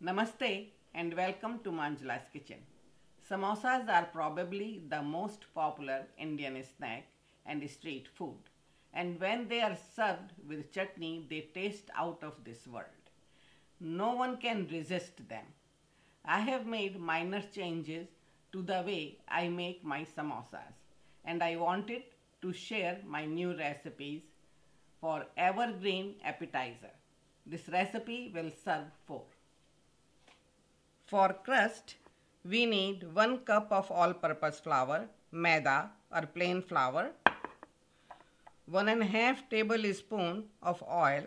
Namaste and welcome to Manjula's Kitchen. Samosas are probably the most popular Indian snack and street food, and when they are served with chutney, they taste out of this world. No one can resist them. I have made minor changes to the way I make my samosas, and I wanted to share my new recipes for evergreen appetizer. This recipe will serve four. For crust, we need 1 cup of all-purpose flour, maida or plain flour, 1½ tablespoon of oil,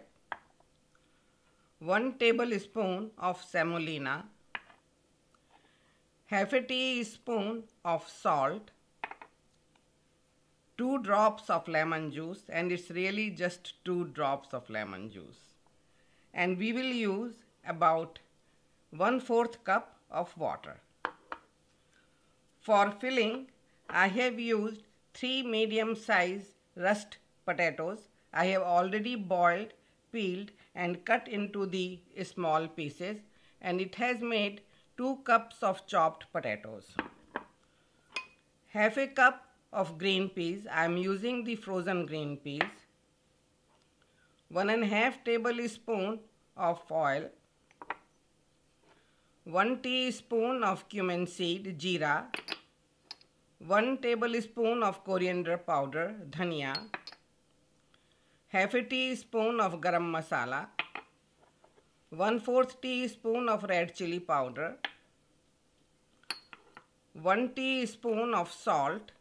1 tablespoon of semolina, half a teaspoon of salt, 2 drops of lemon juice, and it's really just 2 drops of lemon juice. And we will use about 1/4 cup of water. For filling, I have used 3 medium-sized russet potatoes. I have already boiled, peeled and cut into the small pieces, and it has made 2 cups of chopped potatoes. Half a cup of green peas. I am using the frozen green peas. 1½ tablespoon of oil, 1 teaspoon of cumin seed, jeera, 1 tablespoon of coriander powder, dhania, half a teaspoon of garam masala, 1/4 teaspoon of red chili powder, 1 teaspoon of salt,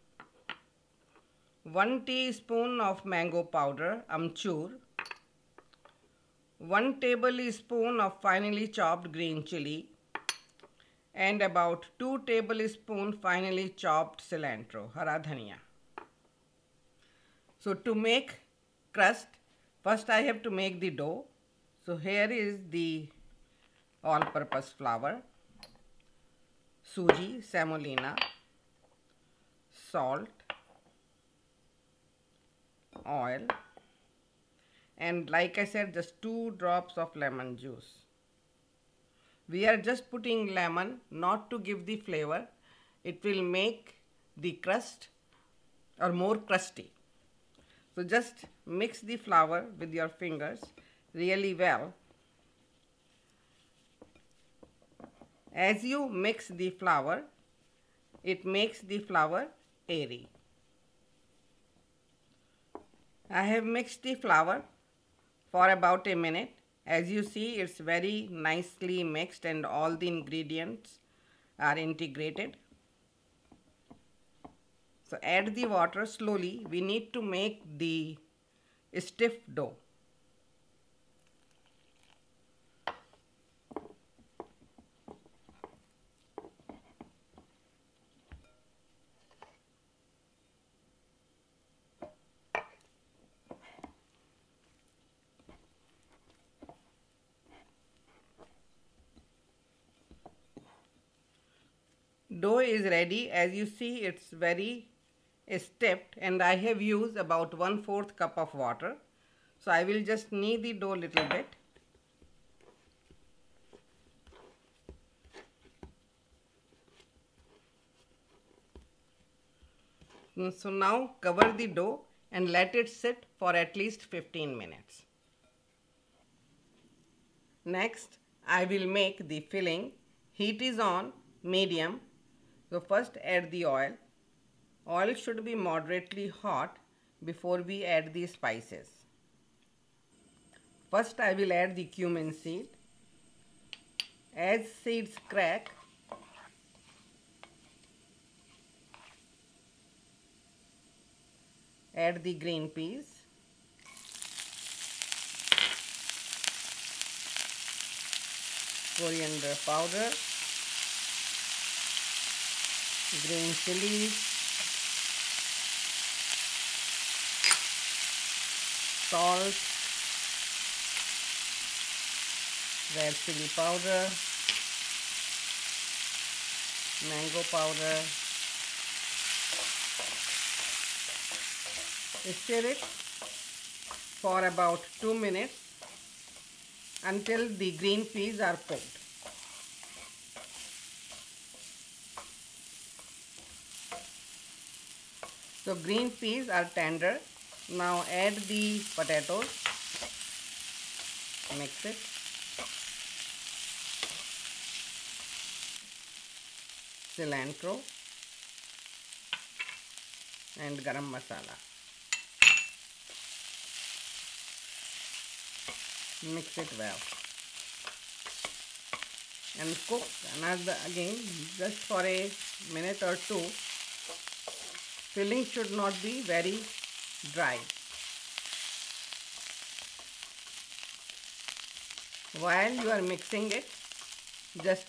1 teaspoon of mango powder, amchur, 1 tablespoon of finely chopped green chili, and about 2 tablespoons finely chopped cilantro, hara dhania. So to make crust, first I have to make the dough. So here is the all-purpose flour, suji, semolina, salt, oil, and like I said, just 2 drops of lemon juice. We are just putting lemon not to give the flavor. It will make the crust or more crusty. So just mix the flour with your fingers really well. As you mix the flour, it makes the flour airy. I have mixed the flour for about a minute. As you see, it's very nicely mixed and all the ingredients are integrated. So add the water slowly. We need to make the stiff dough. Dough is ready. As you see, it's very stiffed, and I have used about 1/4 cup of water. So I will just knead the dough a little bit. So now cover the dough and let it sit for at least 15 minutes. Next, I will make the filling. Heat is on medium. So first add the oil. Oil should be moderately hot before we add the spices. First I will add the cumin seed. As seeds crack, add the green peas. Coriander powder, green chilies, salt, red chili powder, mango powder. Stir it for about 2 minutes until the green peas are cooked. So green peas are tender. Now add the potatoes, mix it. Cilantro and garam masala. Mix it well and cook another again just for a minute or two. Filling should not be very dry. While you are mixing it, just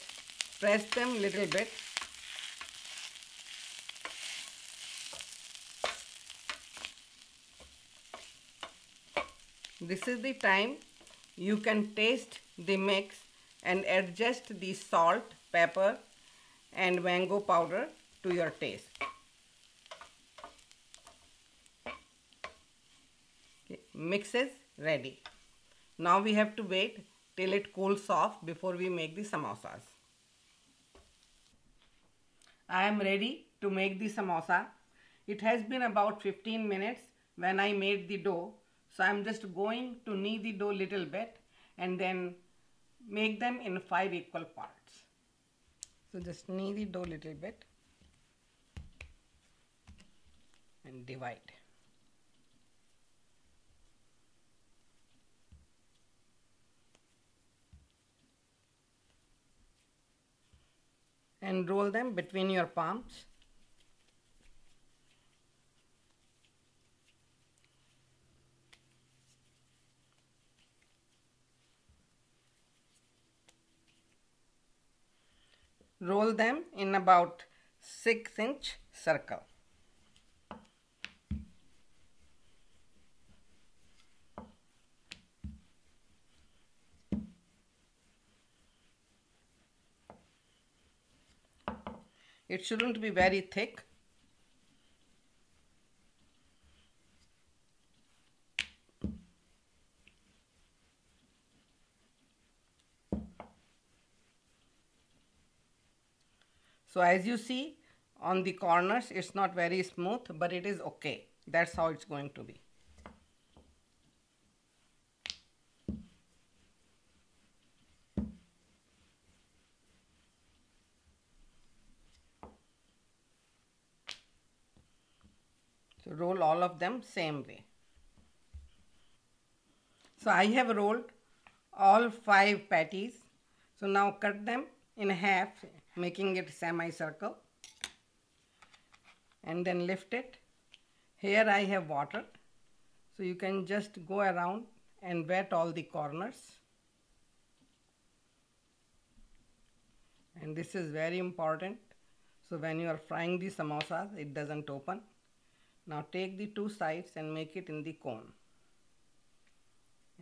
press them little bit. This is the time you can taste the mix and adjust the salt, pepper and mango powder to your taste. Okay, mix is ready. Now we have to wait till it cools off before we make the samosas. I am ready to make the samosa. It has been about 15 minutes when I made the dough. So I am just going to knead the dough little bit and then make them in 5 equal parts. So just knead the dough little bit and divide. And roll them between your palms. Roll them in about 6-inch circle. It shouldn't be very thick. So as you see on the corners, it's not very smooth, but it is okay. That's how it's going to be. So roll all of them same way. So I have rolled all 5 patties. So now cut them in half, making it semicircle, and then lift it. Here I have water, so you can just go around and wet all the corners. And this is very important, so when you are frying the samosas, it doesn't open. Now take the 2 sides and make it in the cone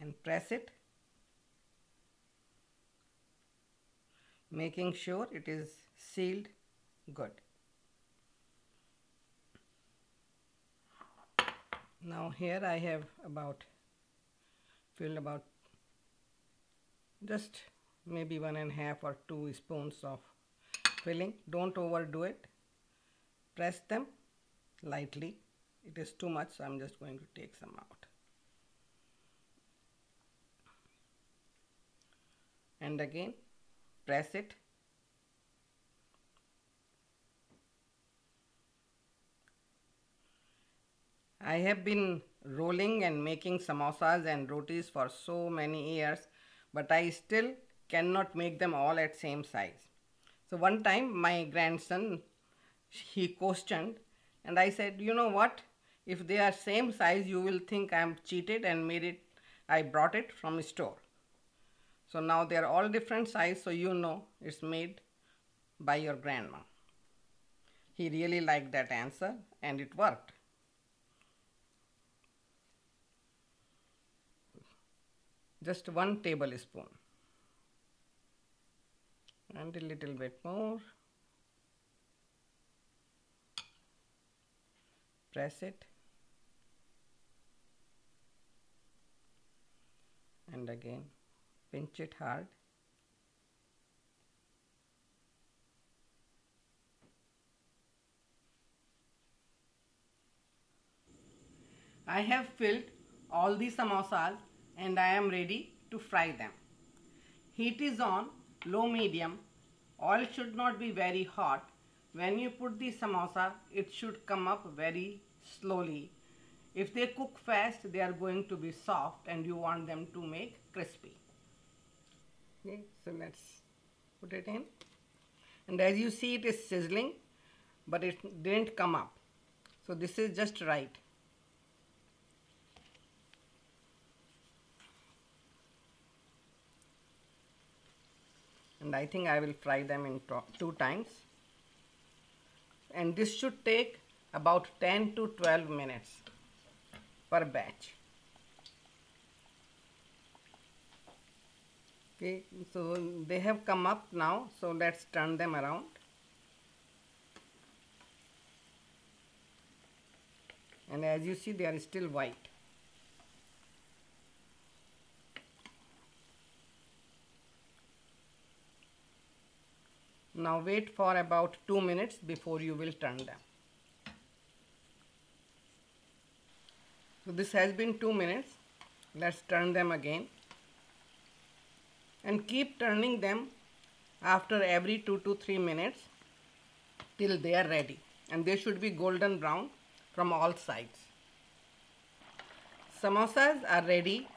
and press it, making sure it is sealed good. Now here I have filled about just maybe 1.5 or 2 spoons of filling. Don't overdo it. Press them lightly. It is too much, so I'm just going to take some out. And again press it. I have been rolling and making samosas and rotis for so many years, but I still cannot make them all at same size. So one time my grandson, he questioned, and I said, you know what, if they are same size, you will think I am cheated and I brought it from a store. So now they are all different size, so you know it's made by your grandma. He really liked that answer and it worked. Just 1 tablespoon and a little bit more. Press it and again pinch it hard. I have filled all the samosas and I am ready to fry them. Heat is on, low medium. Oil should not be very hot. When you put the samosa, it should come up very slowly. If they cook fast, they are going to be soft and you want them to make crispy. Okay, so let's put it in. And as you see, it is sizzling, but it didn't come up. So this is just right. And I think I will fry them in 2 times. And this should take about 10 to 12 minutes per batch. Okay, so they have come up now, so let's turn them around. And as you see, they are still white. Now wait for about 2 minutes before you will turn them. So this has been 2 minutes. Let's turn them again. And keep turning them after every 2 to 3 minutes till they are ready. And they should be golden brown from all sides. Samosas are ready,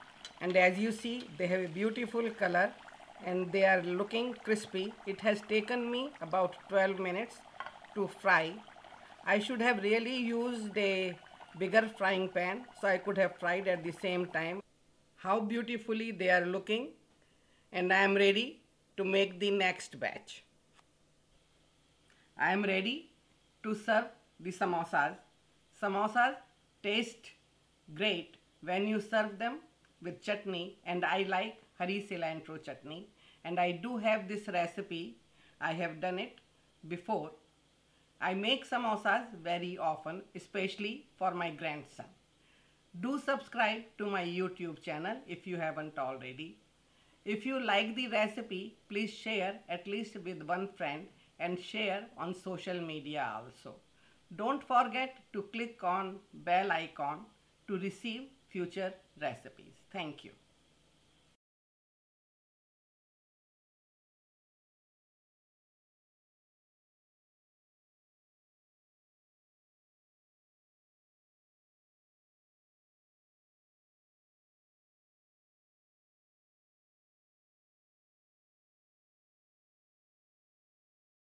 and as you see, they have a beautiful color and they are looking crispy. It has taken me about 12 minutes to fry. I should have really used a bigger frying pan so I could have fried at the same time. How beautifully they are looking, and I am ready to make the next batch. I am ready to serve the samosas. Samosas taste great when you serve them with chutney, and I like Hari cilantro chutney, and I do have this recipe. I have done it before. I make samosas very often, especially for my grandson. Do subscribe to my YouTube channel if you haven't already. If you like the recipe, please share at least with one friend and share on social media also. Don't forget to click on bell icon to receive future recipes. Thank you.